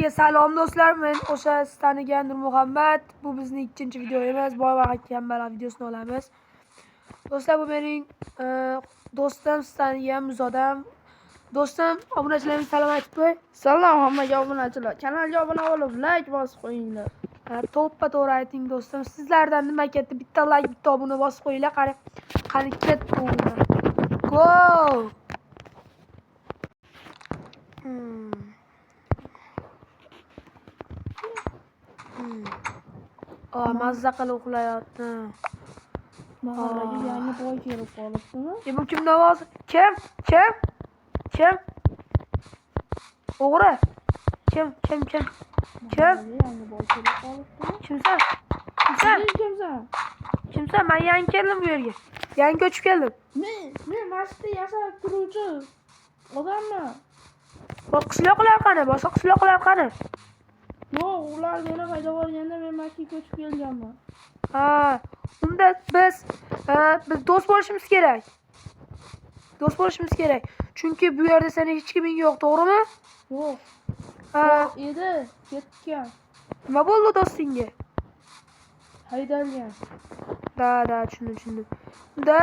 Salom do'stlar, men o'sha tanigan Nur Muhammad. Bu bizning ikkinchi video emas, boy kambag'al videosini olamiz. Do'stlar, bu mening do'stim, tanigan Muzodam. Do'stim, obunachilarga salom aytib qo'y. Salom hammaga obunachilar. Kanalga obuna bo'lib, like bosib qo'yinglar. To'ppa-to'g'ri ayting do'stim. Sizlardan nima ketdi? Bitta like, bitta obuna bosib qo'yinglar. Qani ketdi o'yinlar. Go! Mazza qilib uxlayapti. Mahallaga yangi boy kelib qolibdimi? Bu kim navozi? Kim? O'g'ri. Kim? Yangi boy kelib qolibdimi? Kimsan? Men yangi keldim bu yerga. Yangi ko'chib keldim. Men masjidda yashab turuvchi odamman. Boshqa qishloqlar qani? Yo'q, ular yana haydab olganda men masjidga ko'chib kelganman. Unda biz do'st bo'lishimiz kerak. Chunki bu yerda sening hech kiming yo'q, to'g'rimi? Yo'q. Edi, ketgan. Nima bo'ldi do'stingga? Haydalgan. Da, tushundim. Unda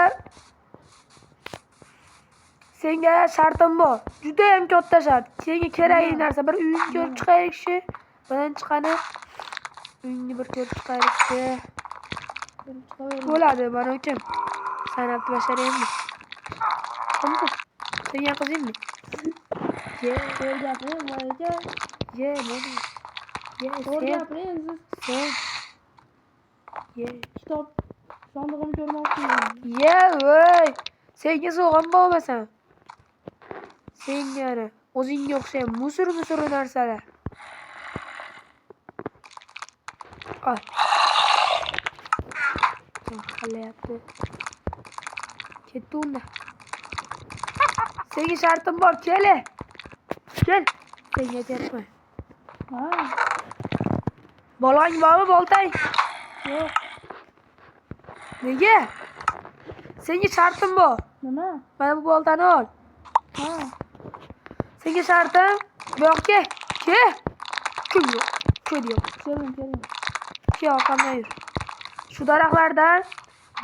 senga shartim bor. Juda ham katta shart. Senga kerakli narsa bir uyingni ko'rib chiqaylikchi. Birinchi uyingni bir ko'rib chiqaylikchi. Bo'ladi, mana uchun. Sanabni basharaymi? Qanday? Senga qizingmi? Kitob sandig'imni ko'rmoqchiman. Voy. Senga so'g'an bo'lmasan. Senga o'zingga o'xshagan musur narsalar. Ay. Qalayapti. Ketdi unda. Senga shartim bor, kel. Senga aytyapman. Bolang bormi, boltang? Yo'q. Nega? Senga shartim bor. Nima? Mana bu boltani ol. Senga shartim bu yoqqa. Kim yo'q? Keling. Yoqamdan yur. Shu daraxtlardan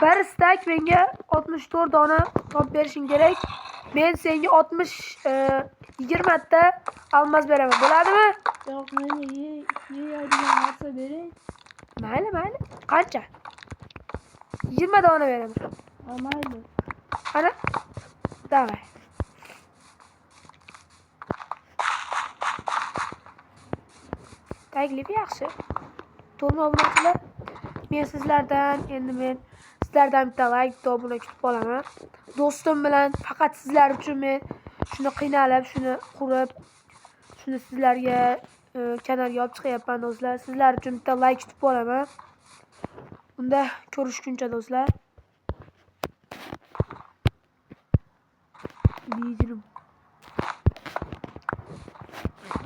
bir stak menga 64 dona top berishing kerak. Men senga 20 ta almaz beraman. Bo'ladimi? Yo'q, menga yeyadigan narsa bering. Mayli. Qancha? 20 dona beraman. Mayli. Qani? Davay. Taklif yaxshi. To'g'ri obunachilar. Men sizlardan bitta like, bitta obuna kutib qolaman. Do'stim bilan faqat sizlar uchun men shuni qiynalib, shuni qurib, shuni sizlarga kanalga olib chiqyapman do'stlar. Sizlar uchun bitta like kutib qolaman. Unda ko'rishguncha do'stlar. Bijirim.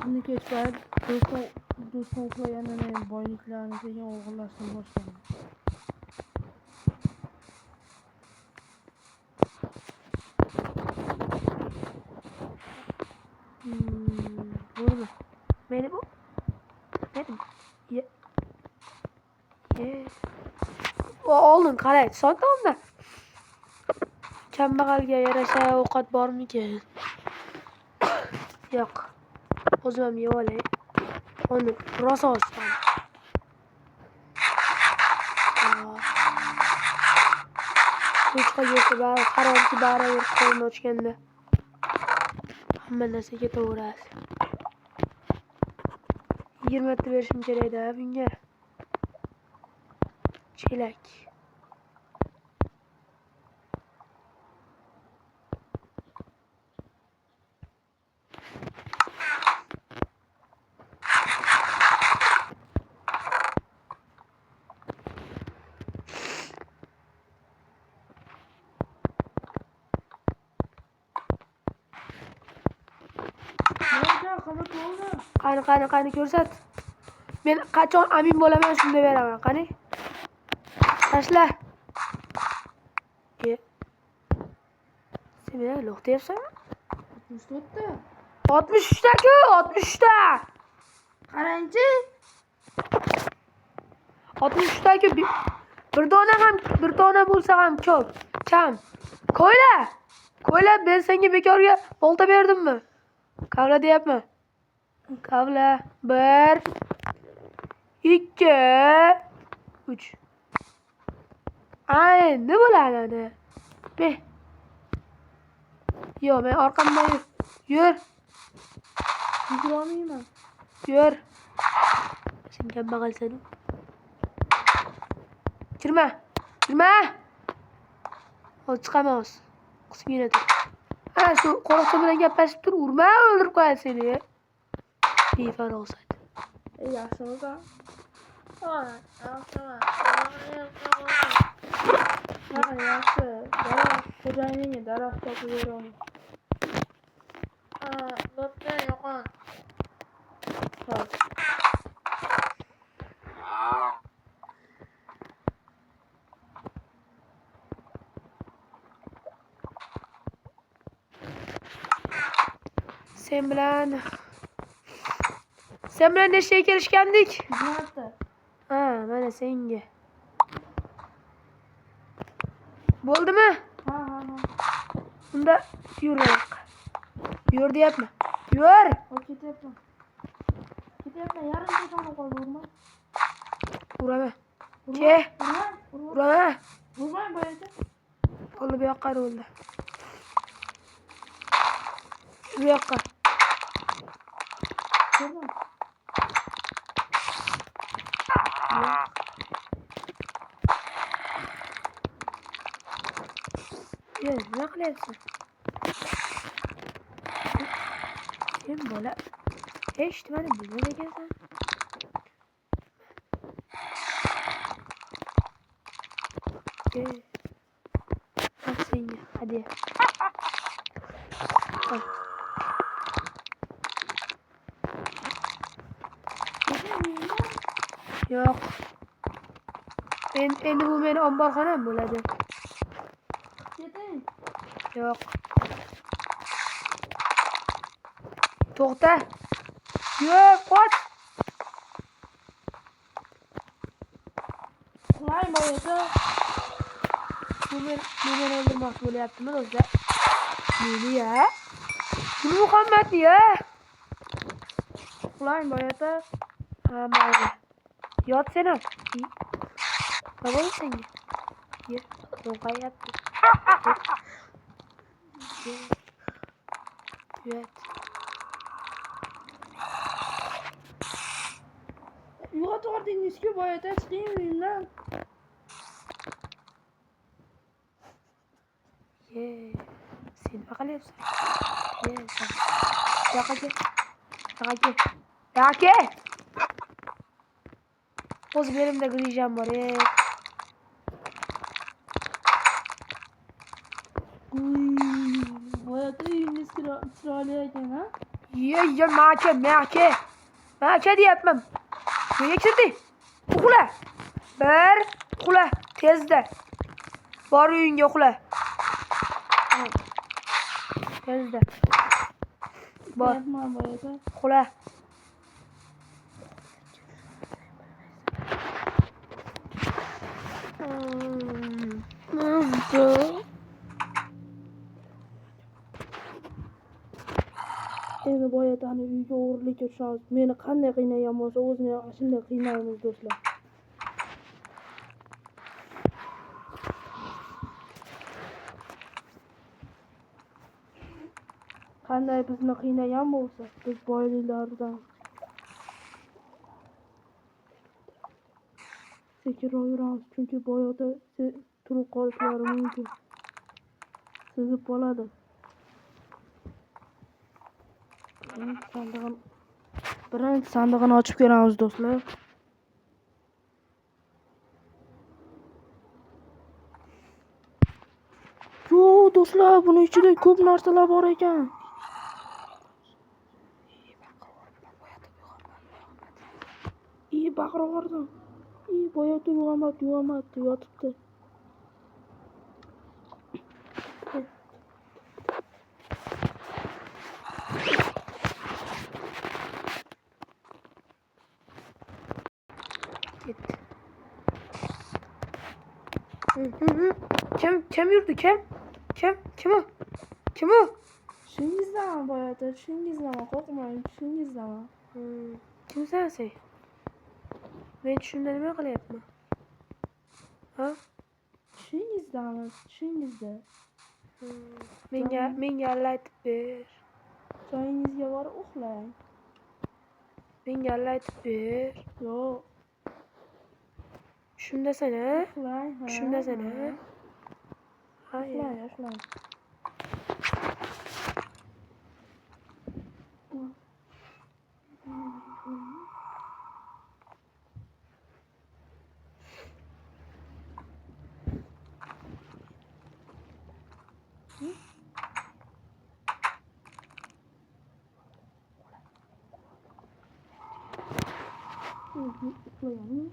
Buni kechqurun do'stim uxlaganda men boyliklarni sekin o'g'irlashni boshladim. Bo'ldi. Meni bu. Oldin qarang, sonda unda. Kambag'alga yarasha ovqat bormikan? Yo'q. O'zim ham yeb olay. Uni rosa ochdim. Ko'chqa yesa bari qarorki bari qo'lni ochganda hamma narsa ketaveradi. 20 ta berishim kerak-da bunga. Chelak. Qani ko'rsat. Men qachon amin bo'laman shunda beraman. Qani? Tashla. Sen meni lo'q deyapsanmi? 64 ta. 63 ta-ku, 63 ta. Koylayınca. 63'dagi bir dona bo'lsa ham ko'p. Kam. Ko'yla. Ko'yla, ben senga bekorga bolta berdimmi? Kavla deyapman. Kavla. 1 2 3. Ay, ne bo'ladi ana? Be. Yo, men orqamdan yur. Yur. Yuguramayman. Yur. Sen kambag'alsan. Kirma. Kirma. O chiqamiz. Qismingga tur. Ha, shu qo'riqchi bilan gaplashib tur. Urma, o'ldirib qo'yadi seni. Befarq olsaydi. Yaxshi bo'lsa. Ha, yaxshi. Daraxt xo'jayiniga daraxt topib beraman. Bo'pti, yo'qon. Xo'p. Sen bilan nechtaga kelishgandik? Xizmatda. Ha, mana senga. Bo'ldimi? Ha. Unda yur. Yur deyapman. Yur. Ketyapman. Yarim so'zini qoldirma. Uraman. Ke. Uraman. Urmay boyada. Qo'li bu yoqqa o'ldi. Bu yoqqa. Ko'rdim. Ye, nima qilyapsan? Sen bola. Eshitmadim, nima degansan? Al senga, hadi. Al. Yo'q. Endi bu meni omborxonam bo'ladi. Keting. Yo'q. To'xta. Yo'q, qoch. Qulay boyada. Bu meni o'ldirmoqchi bo'lyaptimi do'stlar? Meni ya? Buni Muhammadni ya? Qulay boyada. Ha, mayli. Yot sen ham. Nima bo'ldi senga? Ye, to'g'ayapti. Yot. Uyg'otib yubordingiz-ku boyada, chiqing uyimdan. Ye, sen nima qilyapsan? Ye, sen. Yoqqa kel. Yoqqa kel. O'z belimda grijam bor, Boyada uyingiz chiroyli ekan, ha? Ye, maka deyapman. Nega kirding? Uxla. Bir, uxla, tezda. Bor uyingga uxla. Tezda. Bor. Yapman boyada. Uxla. Endi boyadani uyga o'g'irlikka tushamiz. Meni qanday qiynagan bo'lsa, o'zini ham shunday qiynaymiz do'stlar. Qanday bizni qiynagan bo'lsa, biz boyliklardan sekinroq yuramiz, chunki boyada turib qolishlari mumkin. Sezib qoladi. Birinchi sandig'ini ochib ko'ramiz do'stlar. Yo do'stlar, buni ichida ko'p narsalar bor ekan. Baqiraverdim. Boyada uyg'onmabdi, yotibdi. Ketdi. Kim yurdi? Kim o? Kim o? Tushingizdanmi boyada? Tushingizdanmi? Qo'rqmang, tushingizdanmi? Kimsan sen? Men tushimda nima qilyapman? Ha? Tushingizdanmi? Tushingizda. Menga alla aytib ber. Joyingizga borib uxlang. Menga alla aytib ber. Yo'q, Tushimdasan ha? uxlang. Ha, Tushimdasan ha? Ha, Uxlang, uxlang. Uxlayalım.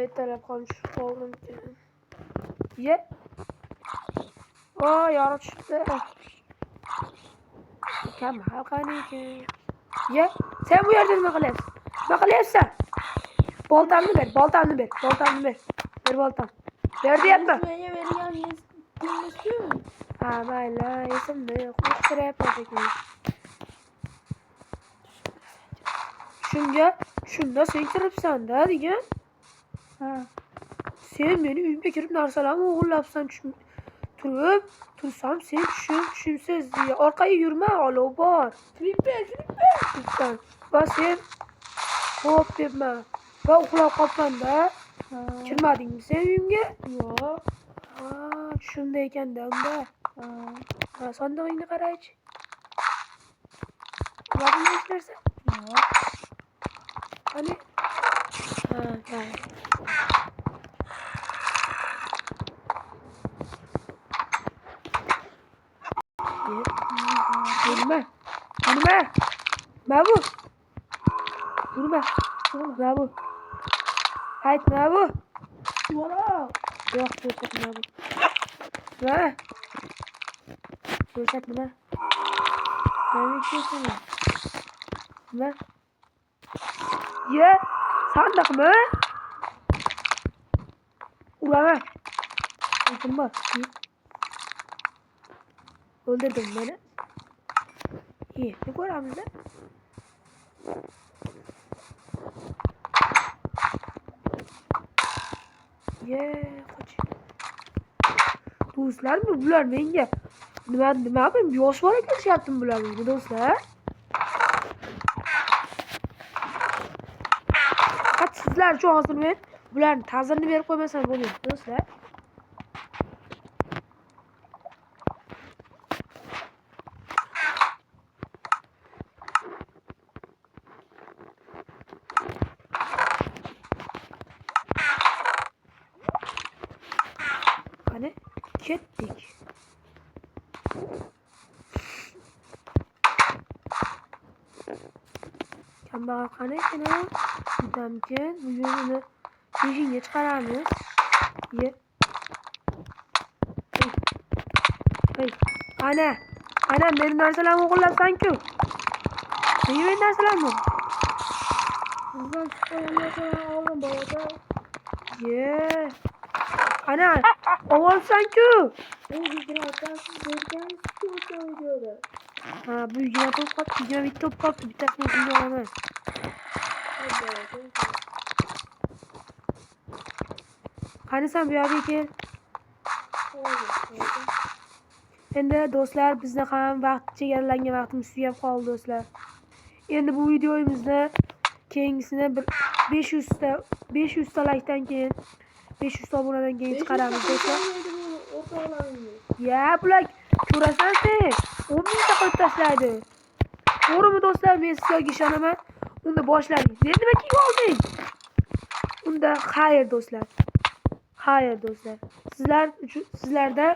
Ertalab qolmish qoldim ekan. Ye. Voy, yorug' tushibdi. Kamal qani ekan? Ye. Sen bu yerda nima qilyapsan? Nima qilyapsan? Boltamni ber. Ber boltam. Ber deyapman. Menga berganingiz pulni-ku. Ha, mayli, esimda yo'q. O'xshiryapman shekilli. Shunda sen kiribsan-da degan. Ha. Sen meni uyimga kirib narsalarni o'g'irlabsan tursam sen tushimsiz deya orqaga yurma, olov bor. Klipper. Debsan. Va sen xo'p debman. Va uxlab qolibman-da. Ha. Kirmadingmi sen uyimga? Yo'q. Ha, tushimda ekan-da unda. Ha. Ha, sandig'ingni qaraychi. Ko'rdingmi hech narsa? Yo'q. Qani? Ha. Nima? Nima bu? Nima bu? Ayt, nima bu? Yo'q. Yo'q, ko'rsat nima bu? Nima? Ko'rsat nima? Nima ichaysan? Nima? Ye, sandiqmi? Uraman. Kim bor? O'ldirdim meni. Ne ko'ramiz-da? Qoch. Do'stlarmi bular menga? Nima men yosh bola kelishyaptimi bular menga do'stlar? Faqat sizlar uchun hozir men bularni ta'zirini berib qo'ymasam bo'lmaydi do'stlar. Qani ketdik. Kambag'al qani ekan? Budamkin, bugun uni beshingga chiqaramiz. Ye. Hey. Ana meni narsalarni o'g'irlabsan-ku. Nega meni narsalarni? Sizdan chiqqan narsalarni oldim boyada. Ye. Ana, olsan-ku. O'zingizdan siz berganingiz-ku o'sha videoda. Ha, bu 20 top qoldi, 21 top qoldi. Bittasini o'zimga olaman. Qani sen bu yerga kel. Endi do'stlar, bizni ham vaqt chegaralangan vaqtimiz tugab qoldi do'stlar. Endi bu videomizni keyingisini 500 ta like'dan keyin 500 ta obunadan keyin chiqaramiz do'stlar. Ya bular ko'rasan sen 10 mingta qo'yib tashlaydi. To'g'rimi do'stlar? Men sizlarga ishonaman. Unda boshlaring. Sen nima kiyib olding? Unda xayr do'stlar. Sizlarda